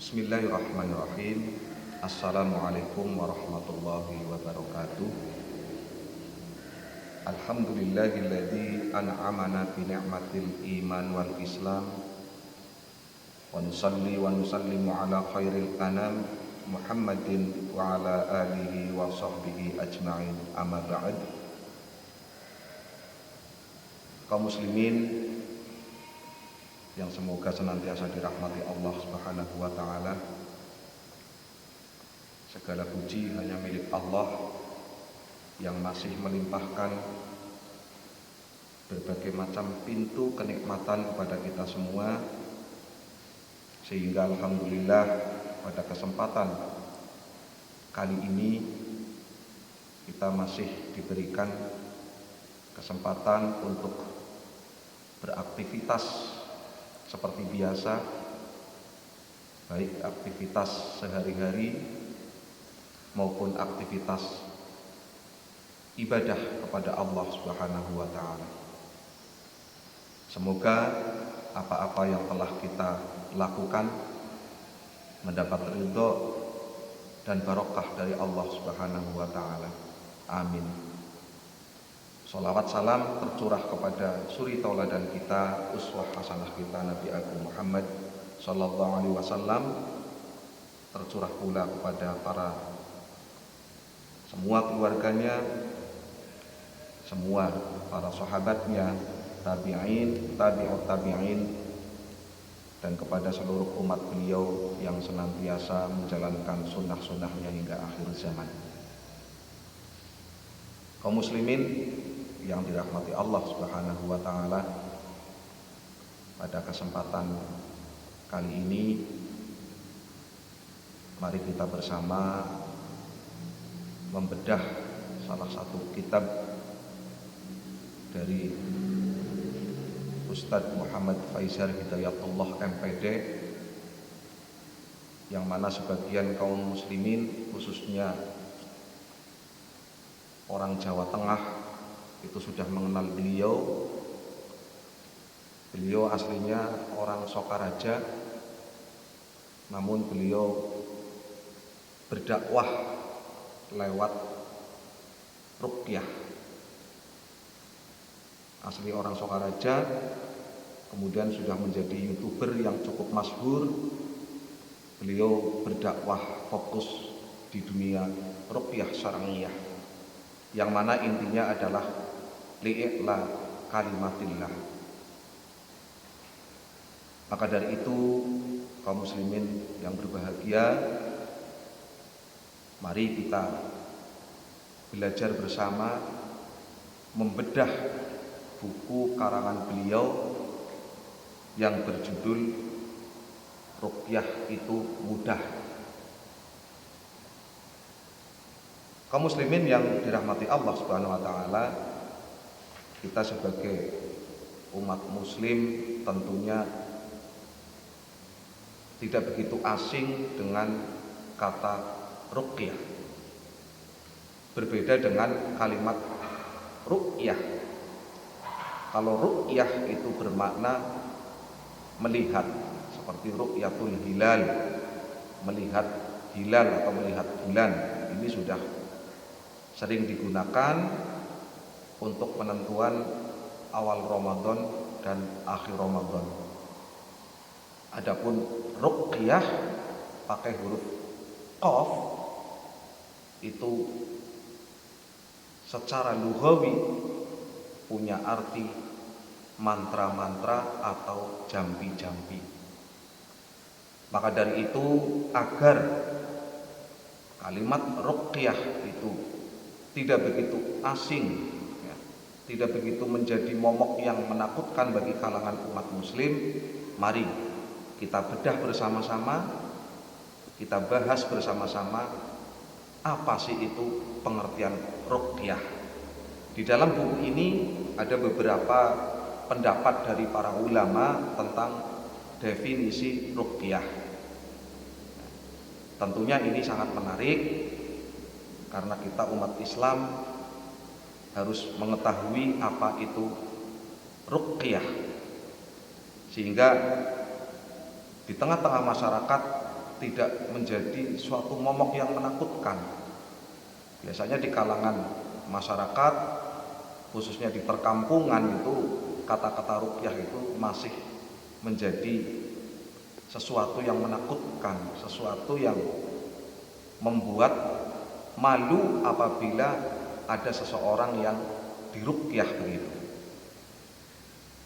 Bismillahirrahmanirrahim. Assalamualaikum warahmatullahi wabarakatuh. Alhamdulillahilladzi an'amana bi ni'matil iman wal islam. Wa nusalli wa nusallimu ala khairil anam Muhammadin wa ala alihi wa sahbihi ajma'in. Amma ba'd. Kaum muslimin yang semoga senantiasa dirahmati Allah Subhanahu wa taala. Segala puji hanya milik Allah yang masih melimpahkan berbagai macam pintu kenikmatan kepada kita semua, sehingga alhamdulillah pada kesempatan kali ini kita masih diberikan kesempatan untuk beraktivitas seperti biasa, baik aktivitas sehari-hari maupun aktivitas ibadah kepada Allah Subhanahu wa taala. Semoga apa-apa yang telah kita lakukan mendapat ridho dan barokah dari Allah Subhanahu wa taala. Amin. Sholawat salam tercurah kepada suri tauladan kita, uswah hasanah kita, Nabi Agung Muhammad sallallahu alaihi wasallam, tercurah pula kepada semua keluarganya, semua para sahabatnya, tabi'in, tabi'ut tabi'in, dan kepada seluruh umat beliau yang senantiasa menjalankan sunnah-sunnahnya hingga akhir zaman. Kaum muslimin yang dirahmati Allah Subhanahu wa taala, pada kesempatan kali ini mari kita bersama membedah salah satu kitab dari Ustadz Muhammad Faizar Hidayatullah MPD, yang mana sebagian kaum muslimin khususnya orang Jawa Tengah itu sudah mengenal beliau. Beliau aslinya orang Sokaraja, namun beliau berdakwah lewat ruqyah. Asli orang Sokaraja, kemudian sudah menjadi YouTuber yang cukup masyhur. Beliau berdakwah fokus di dunia ruqyah syar'iyah, yang mana intinya adalah li'la kalimatillah. Maka dari itu, kaum muslimin yang berbahagia, mari kita belajar bersama membedah buku karangan beliau yang berjudul Ruqyah itu Mudah. Kaum muslimin yang dirahmati Allah Subhanahu wa taala, kita sebagai umat muslim tentunya tidak begitu asing dengan kata ruqyah. Berbeda dengan kalimat ruqyah. Kalau ruqyah itu bermakna melihat, seperti ruqyatul hilal, melihat hilal atau melihat bulan. Ini sudah sering digunakan untuk penentuan awal Ramadan dan akhir Ramadan. Adapun ruqyah pakai huruf qaf itu secara lughawi punya arti mantra-mantra atau jampi-jampi. Maka dari itu, agar kalimat ruqyah itu tidak begitu asing, tidak begitu menjadi momok yang menakutkan bagi kalangan umat muslim, mari kita bedah bersama-sama, kita bahas bersama-sama apa sih itu pengertian ruqyah. Di dalam buku ini ada beberapa pendapat dari para ulama tentang definisi ruqyah. Tentunya ini sangat menarik karena kita umat Islam harus mengetahui apa itu ruqyah, sehingga di tengah-tengah masyarakat tidak menjadi suatu momok yang menakutkan. Biasanya di kalangan masyarakat, khususnya di perkampungan, itu kata-kata ruqyah itu masih menjadi sesuatu yang menakutkan, sesuatu yang membuat malu apabila ada seseorang yang diruqyah begitu.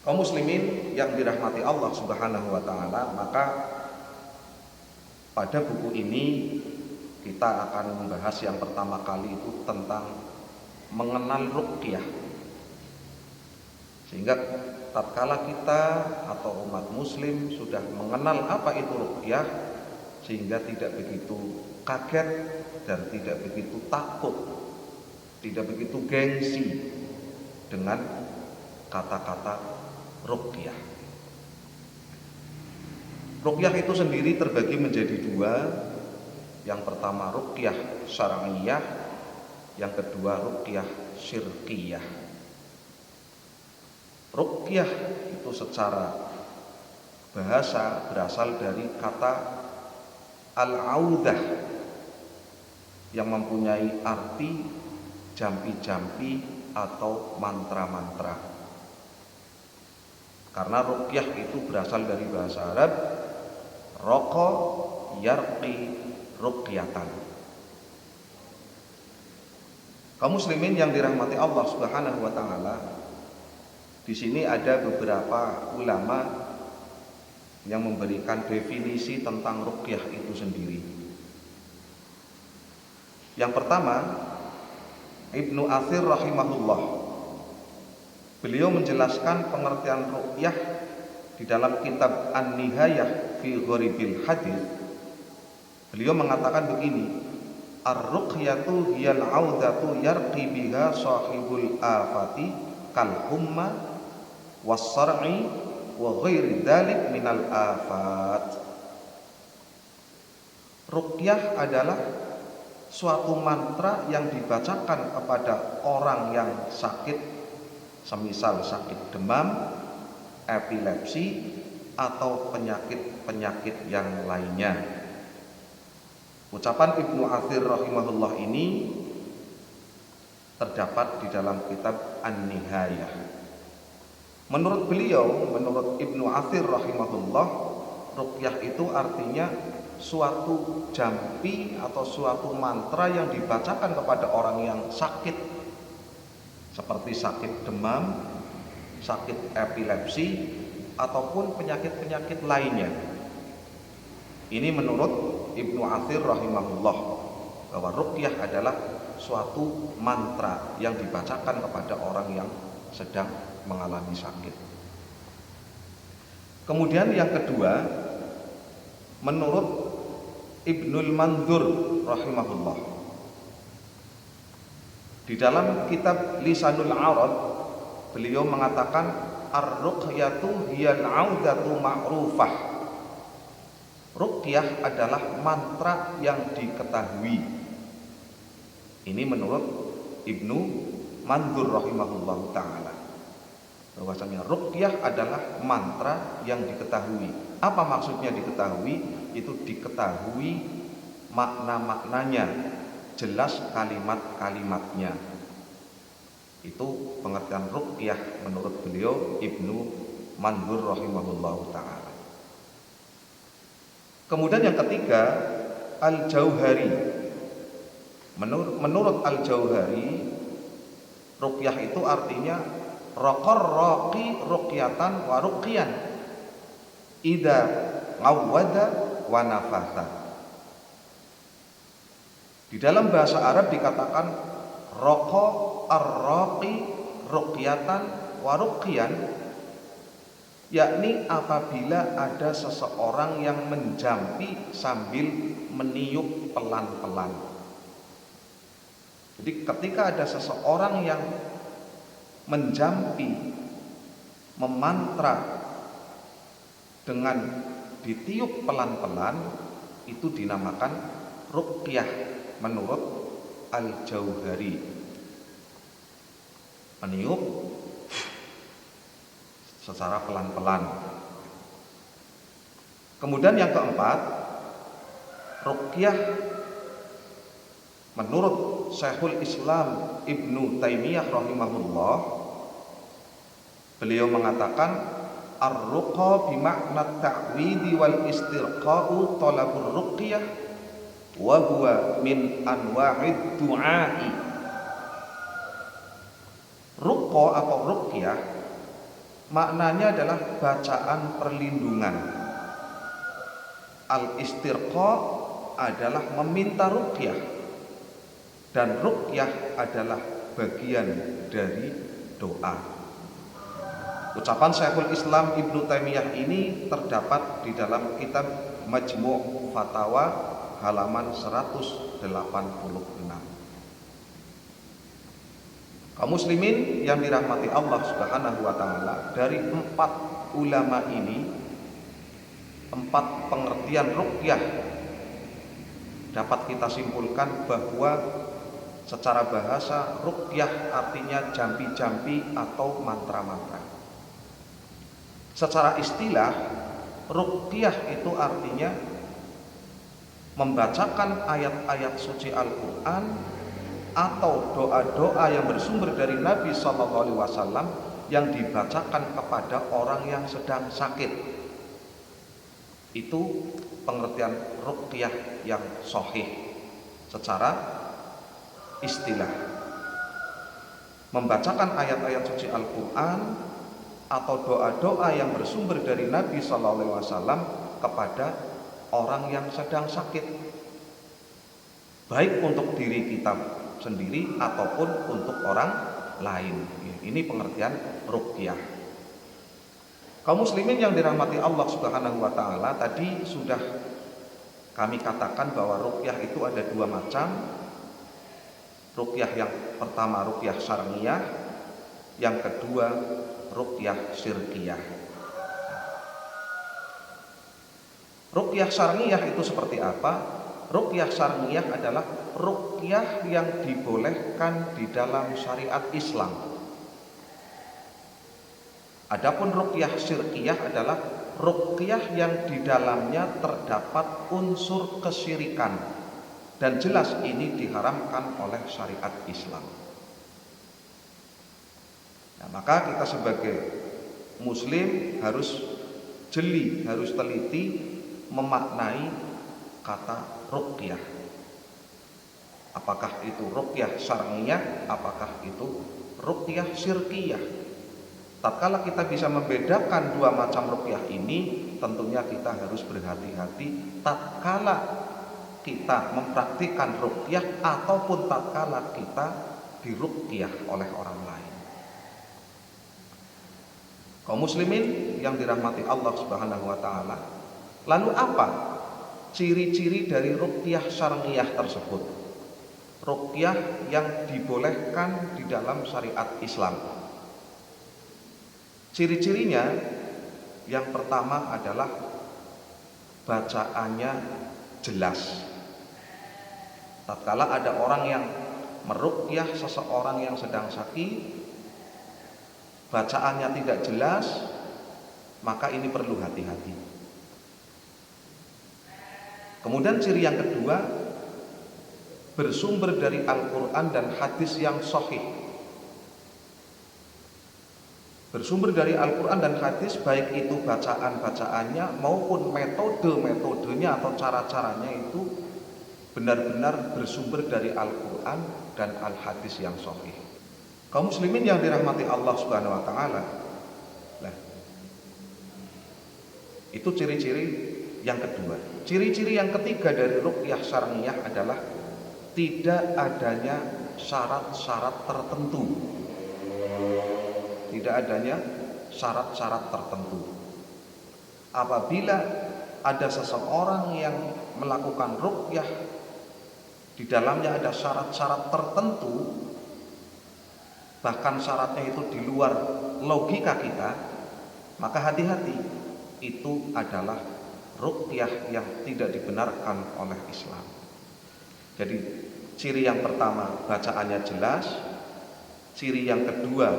Kaum muslimin yang dirahmati Allah Subhanahu wa taala, maka pada buku ini kita akan membahas yang pertama kali itu tentang mengenal ruqyah. Sehingga tatkala kita atau umat muslim sudah mengenal apa itu ruqyah, sehingga tidak begitu kaget dan tidak begitu takut, tidak begitu gengsi dengan kata-kata ruqyah. Ruqyah itu sendiri terbagi menjadi dua. Yang pertama ruqyah syar'iyah, yang kedua ruqyah syirkiyah. Ruqyah itu secara bahasa berasal dari kata al-audah yang mempunyai arti jampi-jampi atau mantra-mantra. Karena ruqyah itu berasal dari bahasa Arab raqa yarqi ruqyatan. Kaum muslimin yang dirahmati Allah Subhanahu wa taala, di sini ada beberapa ulama yang memberikan definisi tentang ruqyah itu sendiri. Yang pertama, Ibnu Athir rahimahullah, beliau menjelaskan pengertian ruqyah di dalam kitab An-Nihayah fi Gharibil Hadits. Beliau mengatakan begini, ar-ruqyatu hiyal audatu yarqi biha sahibul afati kal humma was-sar'i wa ghairi dzalik minal afat. Ruqyah adalah suatu mantra yang dibacakan kepada orang yang sakit, semisal sakit demam, epilepsi, atau penyakit-penyakit yang lainnya. Ucapan Ibnu Athir rahimahullah ini terdapat di dalam kitab An-Nihayah. Menurut beliau, menurut Ibnu Athir rahimahullah, ruqyah itu artinya suatu jampi atau suatu mantra yang dibacakan kepada orang yang sakit, seperti sakit demam, sakit epilepsi, ataupun penyakit-penyakit lainnya. Ini menurut Ibnu Athir rahimahullah, bahwa ruqyah adalah suatu mantra yang dibacakan kepada orang yang sedang mengalami sakit. Kemudian yang kedua, menurut Ibnul Mandzur rahimahullah, di dalam kitab Lisanul Arab, beliau mengatakan ar-ruqyatu hiyal audatu ma'rufah. Ruqyah adalah mantra yang diketahui. Ini menurut Ibnu Mandzur rahimahullah ta'ala, bahwasanya ruqyah adalah mantra yang diketahui. Apa maksudnya diketahui? Itu diketahui makna-maknanya, jelas kalimat-kalimatnya. Itu pengertian ruqyah menurut beliau Ibnu Mandzur rahimahullah ta'ala. Kemudian yang ketiga, Al-Jauhari. Menurut Al-Jauhari, ruqyah itu artinya raqar raqi ruqyatan wa ruqyan idza ngawwada wa nafatha. Di dalam bahasa Arab dikatakan raqa ar-raqi ruqyatan wa ruqyan, yakni apabila ada seseorang yang menjampi sambil meniup pelan-pelan. Jadi ketika ada seseorang yang menjampi, memantra dengan ditiup pelan-pelan, itu dinamakan ruqyah menurut Al-Jauhari. Meniup secara pelan-pelan. Kemudian yang keempat, ruqyah menurut Syekhul Islam Ibnu Taimiyah rahimahullah, beliau mengatakan ar-ruqa bima'na ta'widi wal istirqa'u talabur ruqyah wa huwa min anwa'id du'a'i. Ruqa atau ruqyah maknanya adalah bacaan perlindungan. Al-istirqa adalah meminta ruqyah, dan ruqyah adalah bagian dari doa. Ucapan Syekhul Islam Ibnu Taimiyah ini terdapat di dalam kitab Majmu' Fatawa halaman 186. Kaum muslimin yang dirahmati Allah Subhanahu wa taala, dari 4 ulama ini, 4 pengertian ruqyah dapat kita simpulkan bahwa secara bahasa ruqyah artinya jampi-jampi atau mantra-mantra. Secara istilah ruqyah itu artinya membacakan ayat-ayat suci Al-Qur'an atau doa-doa yang bersumber dari Nabi SAW yang dibacakan kepada orang yang sedang sakit. Itu pengertian ruqyah yang sahih secara istilah. Membacakan ayat-ayat suci Al-Quran atau doa-doa yang bersumber dari Nabi SAW kepada orang yang sedang sakit, baik untuk diri kita sendiri ataupun untuk orang lain. Ini pengertian ruqyah. Kaum muslimin yang dirahmati Allah Subhanahu wa taala, tadi sudah kami katakan bahwa ruqyah itu ada 2 macam. Ruqyah yang pertama ruqyah syar'iyah, yang kedua ruqyah syirkiyah. Ruqyah syar'iyah itu seperti apa? Ruqyah syar'iyah adalah ruqyah yang dibolehkan di dalam syariat Islam. Adapun ruqyah syirkiyah adalah ruqyah yang di dalamnya terdapat unsur kesyirikan, dan jelas ini diharamkan oleh syariat Islam. Nah, maka kita sebagai muslim harus jeli, harus teliti memaknai kata ruqyah. Apakah itu ruqyah syar'iyah, apakah itu ruqyah syirkiyah? Tatkala kita bisa membedakan 2 macam ruqyah ini, tentunya kita harus berhati-hati tatkala kita mempraktikkan ruqyah ataupun tatkala kita diruqyah oleh orang lain. Kaum muslimin yang dirahmati Allah Subhanahu wa taala, lalu apa ciri-ciri dari ruqyah syar'iyah tersebut? Ruqyah yang dibolehkan di dalam syariat Islam. Ciri-cirinya yang pertama adalah bacaannya jelas. Tatkala ada orang yang meruqyah seseorang yang sedang sakit, bacaannya tidak jelas, maka ini perlu hati-hati. Kemudian ciri yang kedua, bersumber dari Al-Quran dan hadis yang sahih. Bersumber dari Al-Quran dan hadis, baik itu bacaan-bacaannya maupun metode-metodenya atau cara-caranya itu benar-benar bersumber dari Al-Quran dan Al-Hadis yang sahih. Kaum muslimin yang dirahmati Allah Subhanahu wa taala, nah, itu ciri-ciri yang kedua. Ciri-ciri yang ketiga dari ruqyah syar'iyah adalah tidak adanya syarat-syarat tertentu. Tidak adanya syarat-syarat tertentu. Apabila ada seseorang yang melakukan ruqyah, di dalamnya ada syarat-syarat tertentu, bahkan syaratnya itu di luar logika kita, maka hati-hati, itu adalah ruqyah yang tidak dibenarkan oleh Islam. Jadi ciri yang pertama, bacaannya jelas. Ciri yang kedua,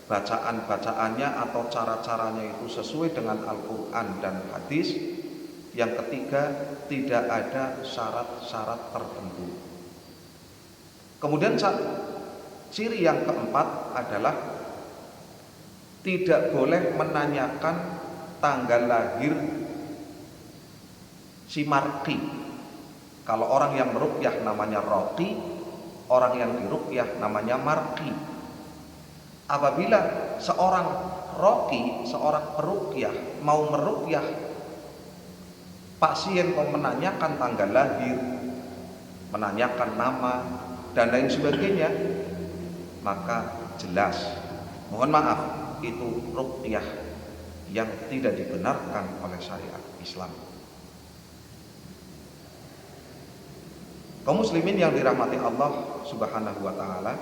bacaan-bacaannya atau cara-caranya itu sesuai dengan Al-Quran dan hadis. Yang ketiga, tidak ada syarat-syarat tertentu. Kemudian ciri yang keempat adalah tidak boleh menanyakan tanggal lahir si marqi. Kalau orang yang meruqyah namanya raqi, orang yang diruqyah namanya marqi. Apabila seorang raqi, seorang peruqyah mau meruqyah pasien, mau menanyakan tanggal lahir, menanyakan nama dan lain sebagainya, maka jelas, mohon maaf, itu ruqyah yang tidak dibenarkan oleh syariat Islam. Kaum muslimin yang dirahmati Allah Subhanahu wa taala.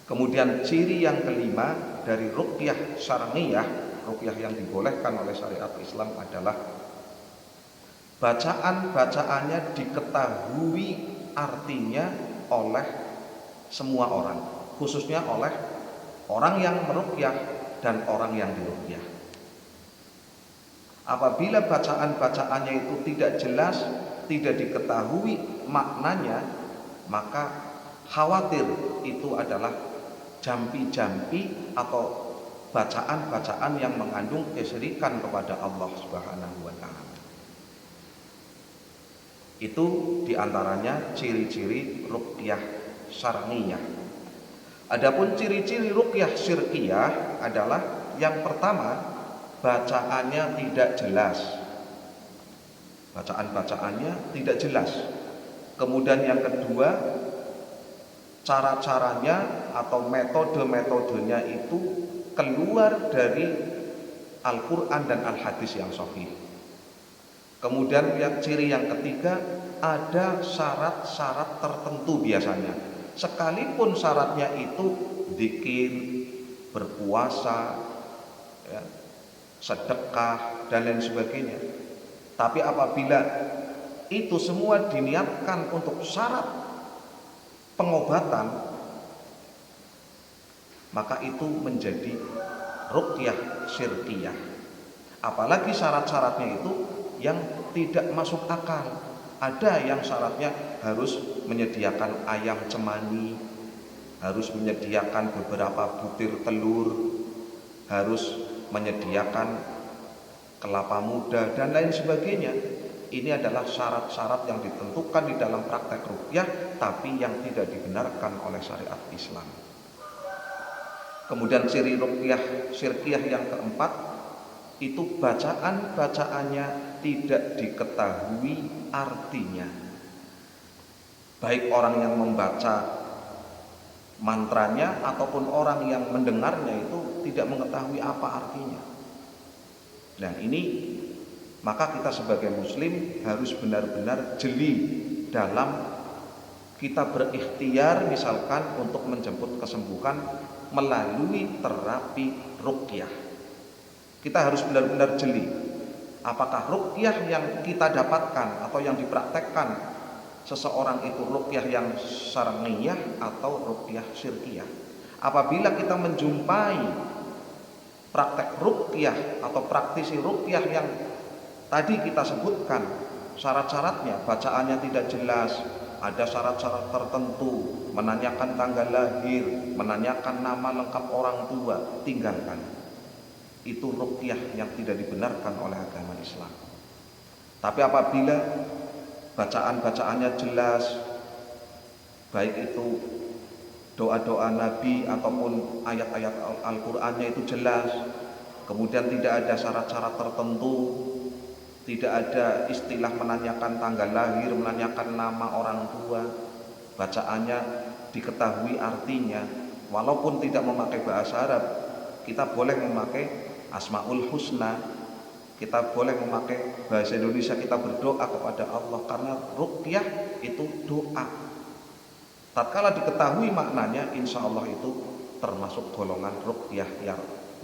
Kemudian ciri yang kelima dari ruqyah syar'iyah, ruqyah yang dibolehkan oleh syariat Islam adalah bacaan-bacaannya diketahui artinya oleh semua orang, khususnya oleh orang yang meruqyah dan orang yang diruqyah. Apabila bacaan-bacaannya itu tidak jelas, tidak diketahui maknanya, maka khawatir itu adalah jampi-jampi atau bacaan-bacaan yang mengandung kesyirikan kepada Allah Subhanahu wa taala. Itu diantaranya ciri-ciri ruqyah syar'iyah. Adapun ciri-ciri ruqyah syirkiyah adalah yang pertama, bacaannya tidak jelas. Bacaan-bacaannya tidak jelas. Kemudian yang kedua, cara-caranya atau metode-metodenya itu keluar dari Al-Quran dan Al-Hadis yang sahih. Kemudian ciri yang ketiga, ada syarat-syarat tertentu biasanya. Sekalipun syaratnya itu zikir, berpuasa, ya, sedekah dan lain sebagainya. Tapi apabila itu semua diniatkan untuk syarat pengobatan, maka itu menjadi ruqyah syirkiyah. Apalagi syarat-syaratnya itu yang tidak masuk akal. Ada yang syaratnya harus menyediakan ayam cemani, harus menyediakan beberapa butir telur, harus menyediakan kelapa muda dan lain sebagainya. Ini adalah syarat-syarat yang ditentukan di dalam praktek ruqyah, tapi yang tidak dibenarkan oleh syariat Islam. Kemudian ciri ruqyah syirkiyah yang keempat, itu bacaan-bacaannya tidak diketahui artinya. Baik orang yang membaca mantranya ataupun orang yang mendengarnya itu tidak mengetahui apa artinya. Nah ini, maka kita sebagai muslim harus benar-benar jeli dalam kita berikhtiar misalkan untuk menjemput kesembuhan melalui terapi ruqyah. Kita harus benar-benar jeli apakah ruqyah yang kita dapatkan atau yang dipraktekkan seseorang itu ruqyah yang syar'iyah atau ruqyah syirkiyah. Apabila kita menjumpai praktek ruqyah atau praktisi ruqyah yang tadi kita sebutkan syarat-syaratnya, bacaannya tidak jelas, ada syarat-syarat tertentu, menanyakan tanggal lahir, menanyakan nama lengkap orang tua, tinggalkan. Itu ruqyah yang tidak dibenarkan oleh agama Islam. Tapi apabila bacaan-bacaannya jelas, baik itu doa-doa Nabi ataupun ayat-ayat Al-Qur'annya itu jelas, kemudian tidak ada syarat-syarat tertentu, tidak ada istilah menanyakan tanggal lahir, menanyakan nama orang tua, bacaannya diketahui artinya, walaupun tidak memakai bahasa Arab, kita boleh memakai Asmaul Husna, kita boleh memakai bahasa Indonesia, kita berdoa kepada Allah, karena ruqyah itu doa. Tatkala diketahui maknanya, insya Allah itu termasuk golongan ruqyah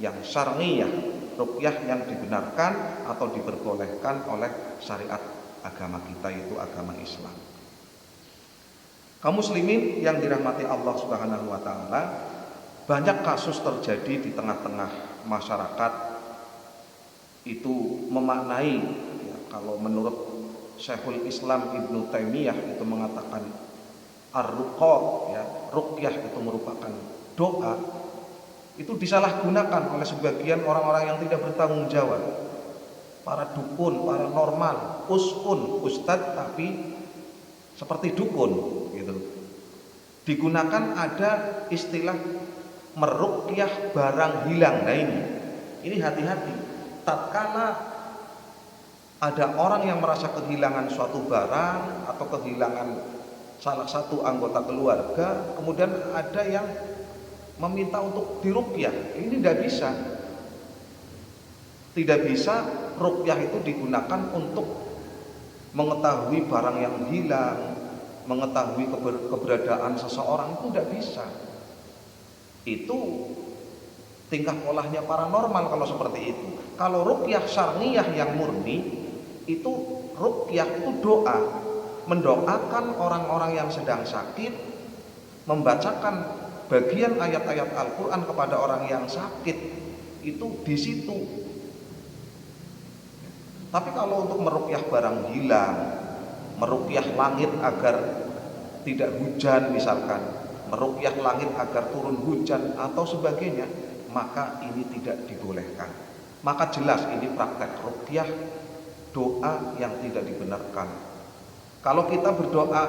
yang syar'iyah, ruqyah yang dibenarkan atau diperbolehkan oleh syariat agama kita, yaitu agama Islam. Kaum muslimin yang dirahmati Allah Subhanahu wa taala, banyak kasus terjadi di tengah-tengah masyarakat itu memaknai, ya, kalau menurut Syekhul Islam Ibnu Taimiyah itu mengatakan ar-ruqa, ya, ruqyah itu merupakan doa, itu disalahgunakan oleh sebagian orang-orang yang tidak bertanggung jawab. Para dukun, para normal, ustadz tapi seperti dukun gitu. Digunakan ada istilah meruqyah barang hilang. Nah ini hati-hati. Tatkala ada orang yang merasa kehilangan suatu barang atau kehilangan salah satu anggota keluarga, kemudian ada yang meminta untuk diruqyah, ini tidak bisa. Tidak bisa ruqyah itu digunakan untuk mengetahui barang yang hilang, mengetahui keberadaan seseorang, itu tidak bisa. Itu tingkah polanya paranormal kalau seperti itu. Kalau ruqyah syar'iyah yang murni, itu ruqyah itu doa, mendoakan orang-orang yang sedang sakit, membacakan bagian ayat-ayat Al-Quran kepada orang yang sakit, itu di situ. Tapi kalau untuk meruqyah barang hilang, meruqyah langit agar tidak hujan misalkan, meruqyah langit agar turun hujan atau sebagainya, maka ini tidak dibolehkan. Maka jelas ini praktek ruqyah, doa yang tidak dibenarkan. Kalau kita berdoa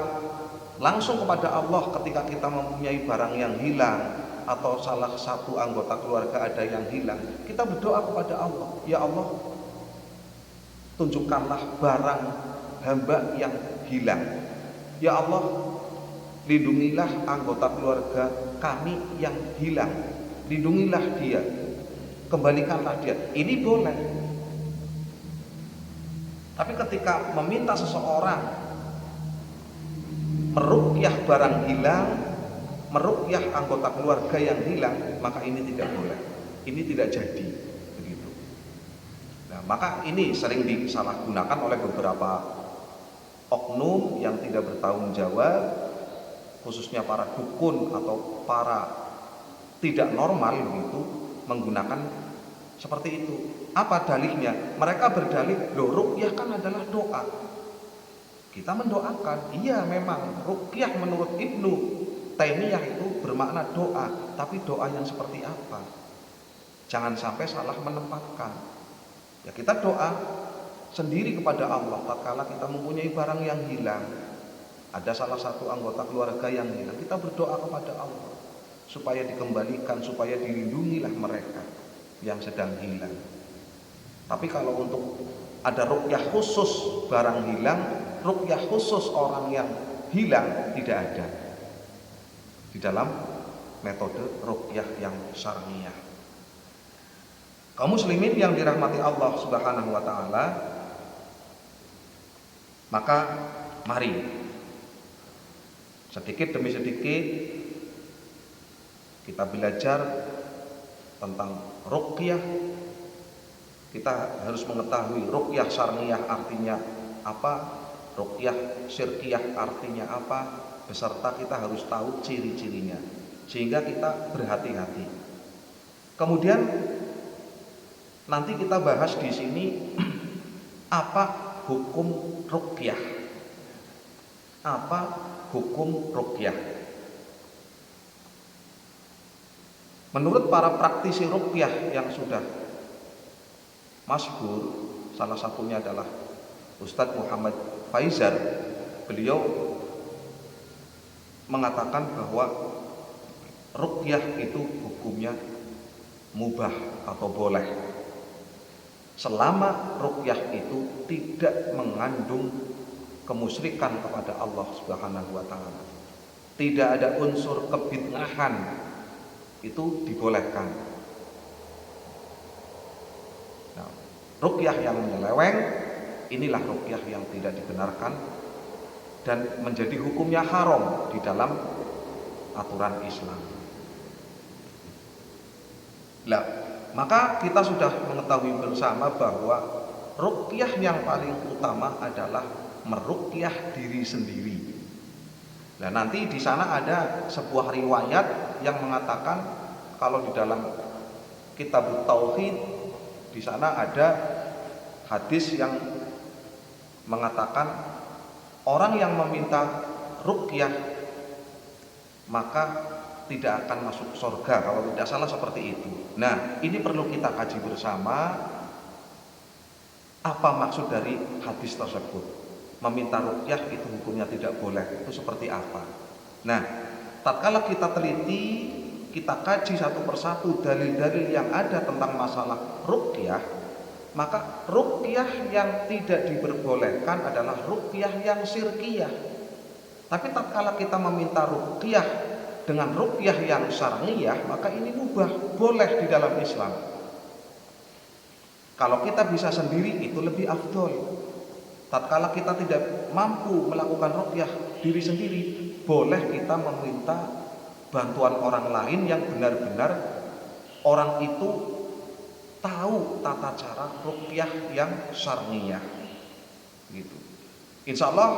langsung kepada Allah ketika kita mempunyai barang yang hilang atau salah satu anggota keluarga ada yang hilang, kita berdoa kepada Allah, ya Allah, tunjukkanlah barang hamba yang hilang. Ya Allah, lindungilah anggota keluarga kami yang hilang, lindungilah dia, kembalikanlah dia. Ini boleh. Tapi ketika meminta seseorang meruqyah barang hilang, meruqyah anggota keluarga yang hilang, maka ini tidak boleh. Ini tidak jadi begitu. Nah, maka ini sering disalahgunakan oleh beberapa oknum yang tidak bertanggung jawab, khususnya para dukun atau para tidak normal begitu, menggunakan seperti itu. Apa dalihnya? Mereka berdalih, loh, ruqyah kan adalah doa. Kita mendoakan, iya memang ruqyah menurut Ibnu Taimiyah itu bermakna doa, tapi doa yang seperti apa? Jangan sampai salah menempatkan. Ya, kita doa sendiri kepada Allah tatkala kita mempunyai barang yang hilang. Ada salah satu anggota keluarga yang hilang, kita berdoa kepada Allah supaya dikembalikan, supaya dilindungilah mereka yang sedang hilang. Tapi kalau untuk ada ruqyah khusus barang hilang, ruqyah khusus orang yang hilang, tidak ada di dalam metode ruqyah yang syar'iyah. Kaum muslimin yang dirahmati Allah Subhanahu wa taala, maka mari sedikit demi sedikit kita belajar tentang ruqyah. Kita harus mengetahui ruqyah syar'iyah artinya apa, ruqyah syirkiyah artinya apa, beserta kita harus tahu ciri-cirinya sehingga kita berhati-hati. Kemudian nanti kita bahas di sini apa hukum ruqyah. Apa hukum ruqyah? Menurut para praktisi ruqyah yang sudah masyhur, salah satunya adalah Ustadz Muhammad Faizar, beliau mengatakan bahwa ruqyah itu hukumnya mubah atau boleh selama ruqyah itu tidak mengandung kemusyrikan kepada Allah Subhanahu wa taala. Tidak ada unsur kebid'ahan, itu dibolehkan. Nah, ruqyah yang menyeleweng, inilah ruqyah yang tidak dibenarkan dan menjadi hukumnya haram di dalam aturan Islam. Nah, maka kita sudah mengetahui bersama bahwa ruqyah yang paling utama adalah meruqyah diri sendiri. Nah, nanti di sana ada sebuah riwayat yang mengatakan kalau di dalam kitab Tauhid di sana ada hadis yang mengatakan orang yang meminta ruqyah maka tidak akan masuk surga, kalau tidak salah seperti itu. Nah, ini perlu kita kaji bersama, apa maksud dari hadis tersebut. Meminta ruqyah itu hukumnya tidak boleh, itu seperti apa. Nah, tatkala kita teliti, kita kaji satu persatu dalil-dalil yang ada tentang masalah ruqyah, maka ruqyah yang tidak diperbolehkan adalah ruqyah yang syirkiyah. Tapi tatkala kita meminta ruqyah dengan ruqyah yang syar'iyah, maka ini mubah, boleh di dalam Islam. Kalau kita bisa sendiri itu lebih afdol. Tatkala kita tidak mampu melakukan ruqyah diri sendiri, boleh kita meminta bantuan orang lain yang benar-benar orang itu tahu tata cara ruqyah yang syar'iyah. Gitu. Insya Allah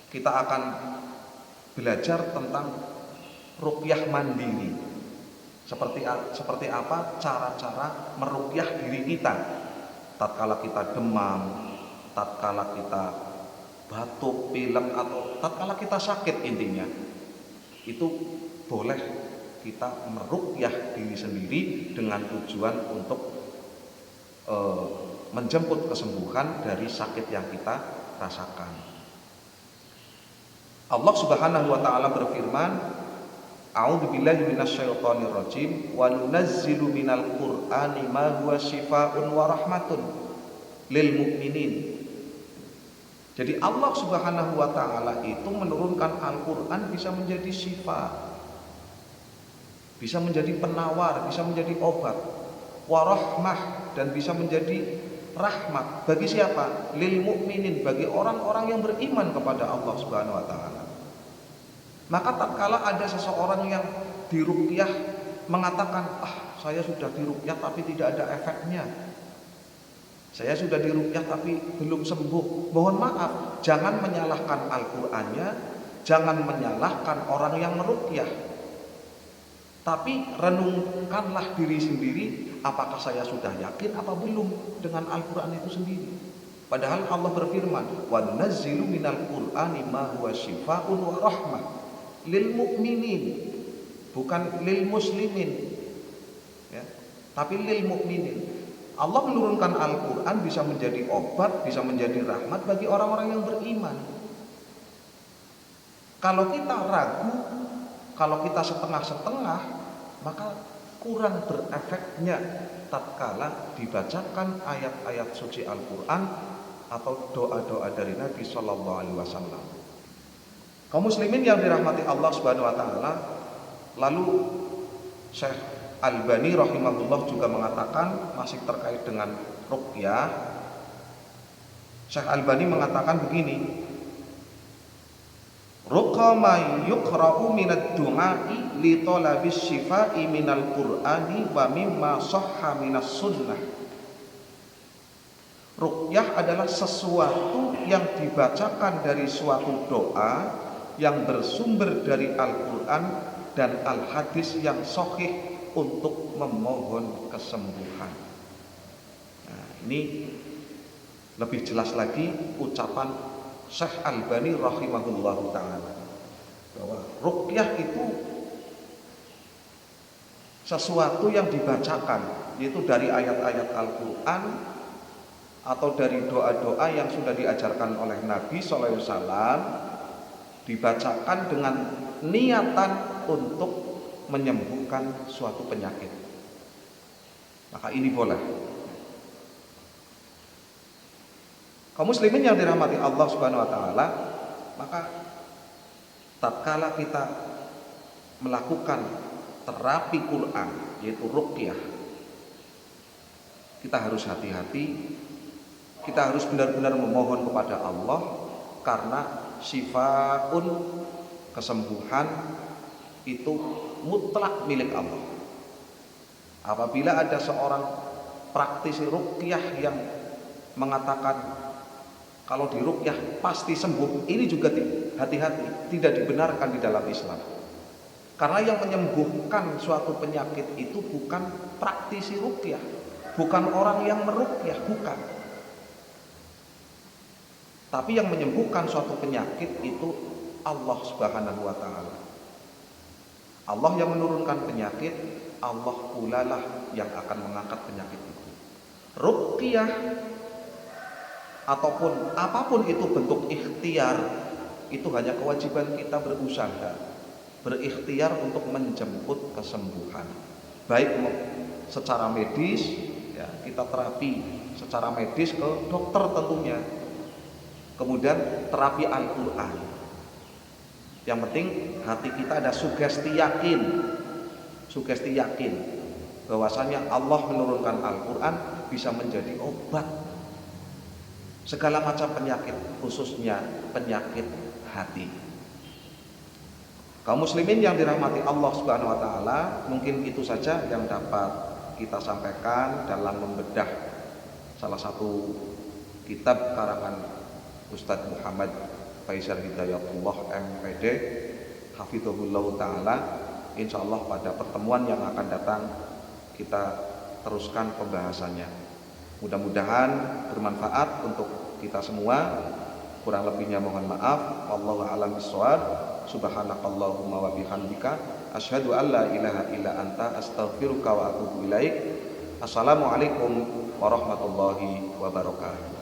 kita akan belajar tentang ruqyah mandiri. Seperti apa cara-cara meruqyah diri kita tatkala kita demam, tatkala kita batuk, pilek, atau tatkala kita sakit. Intinya itu boleh kita meruqyah diri sendiri dengan tujuan untuk menjemput kesembuhan dari sakit yang kita rasakan. Allah Subhanahu wa taala berfirman, A'udzubillahi minasyaitonir rajim, wa nunazzilu minal Qur'ani ma huwa syifaa'un wa rahmatun lil mu'minin. Jadi Allah Subhanahu wa taala itu menurunkan Al-Qur'an bisa menjadi syifa, bisa menjadi penawar, bisa menjadi obat, wa rahmah, dan bisa menjadi rahmat bagi siapa? Lil mu'minin, bagi orang-orang yang beriman kepada Allah Subhanahu wa taala. Maka tatkala ada seseorang yang diruqyah mengatakan, saya sudah diruqyah tapi tidak ada efeknya, saya sudah diruqyah tapi belum sembuh. Mohon maaf, jangan menyalahkan Al-Qur'annya, jangan menyalahkan orang yang meruqyah, tapi renungkanlah diri sendiri, apakah saya sudah yakin apa belum dengan Al-Qur'an itu sendiri. Padahal Allah berfirman, wa nunazzilu minal Qur'ani ma huwa syifaa'un wa rahmah lil mu'minin, bukan lil muslimin ya, tapi lil mu'minin. Allah menurunkan Al-Qur'an bisa menjadi obat, bisa menjadi rahmat bagi orang-orang yang beriman. Kalau kita ragu, kalau kita setengah-setengah, maka kurang berefeknya tatkala dibacakan ayat-ayat suci Al-Qur'an atau doa-doa dari Nabi Shallallahu Alaihi Wasallam. Kaum muslimin yang dirahmati Allah Subhanahu Wa Taala, lalu Syekh Albani rahimahullah juga mengatakan, masih terkait dengan ruqyah, Syekh Albani mengatakan begini, ruqa ma yuqra'u minad du'a'i li talabis syifa'i minal qur'ani wa mimma sahha minas sunnah. Ruqyah adalah sesuatu yang dibacakan dari suatu doa yang bersumber dari Al-Quran dan Al-Hadis yang sahih untuk memohon kesembuhan. Nah, ini lebih jelas lagi ucapan Syekh Albani rahimahullahu ta'ala, bahwa ruqyah itu sesuatu yang dibacakan, yaitu dari ayat-ayat Al-Quran atau dari doa-doa yang sudah diajarkan oleh Nabi SAW, dibacakan dengan niatan untuk menyembuhkan suatu penyakit. Maka ini boleh. Kaum muslimin yang dirahmati Allah Subhanahu wa taala, maka tatkala kita melakukan terapi Quran, yaitu ruqyah, kita harus hati-hati, kita harus benar-benar memohon kepada Allah, karena syifaun, kesembuhan itu mutlak milik Allah. Apabila ada seorang praktisi ruqyah yang mengatakan kalau diruqyah pasti sembuh, ini juga hati-hati, tidak dibenarkan di dalam Islam. Karena yang menyembuhkan suatu penyakit itu bukan praktisi ruqyah, bukan orang yang meruqyah, bukan. Tapi yang menyembuhkan suatu penyakit itu Allah Subhanahu wa taala. Allah yang menurunkan penyakit, Allah pula lah yang akan mengangkat penyakit itu. Ruqyah ataupun apapun itu bentuk ikhtiar, itu hanya kewajiban kita berusaha, berikhtiar untuk menjemput kesembuhan. Baik secara medis, ya, kita terapi secara medis ke dokter tentunya. Kemudian terapi Al-Qur'an. Yang penting hati kita ada sugesti yakin bahwasanya Allah menurunkan Al-Qur'an bisa menjadi obat segala macam penyakit, khususnya penyakit hati. Kaum muslimin yang dirahmati Allah Subhanahu wa taala, mungkin itu saja yang dapat kita sampaikan dalam membedah salah satu kitab karangan Ustadz Muhammad Faisal Hidayatullah MPD hafizahullah taala. Insyaallah pada pertemuan yang akan datang kita teruskan pembahasannya. Mudah-mudahan bermanfaat untuk kita semua. Kurang lebihnya mohon maaf. Wallahu a'lam bishawab. Subhanakallahumma wa bihamdika asyhadu an la ilaha illa anta astaghfiruka wa atubu ilaik. Assalamualaikum warahmatullahi wabarakatuh.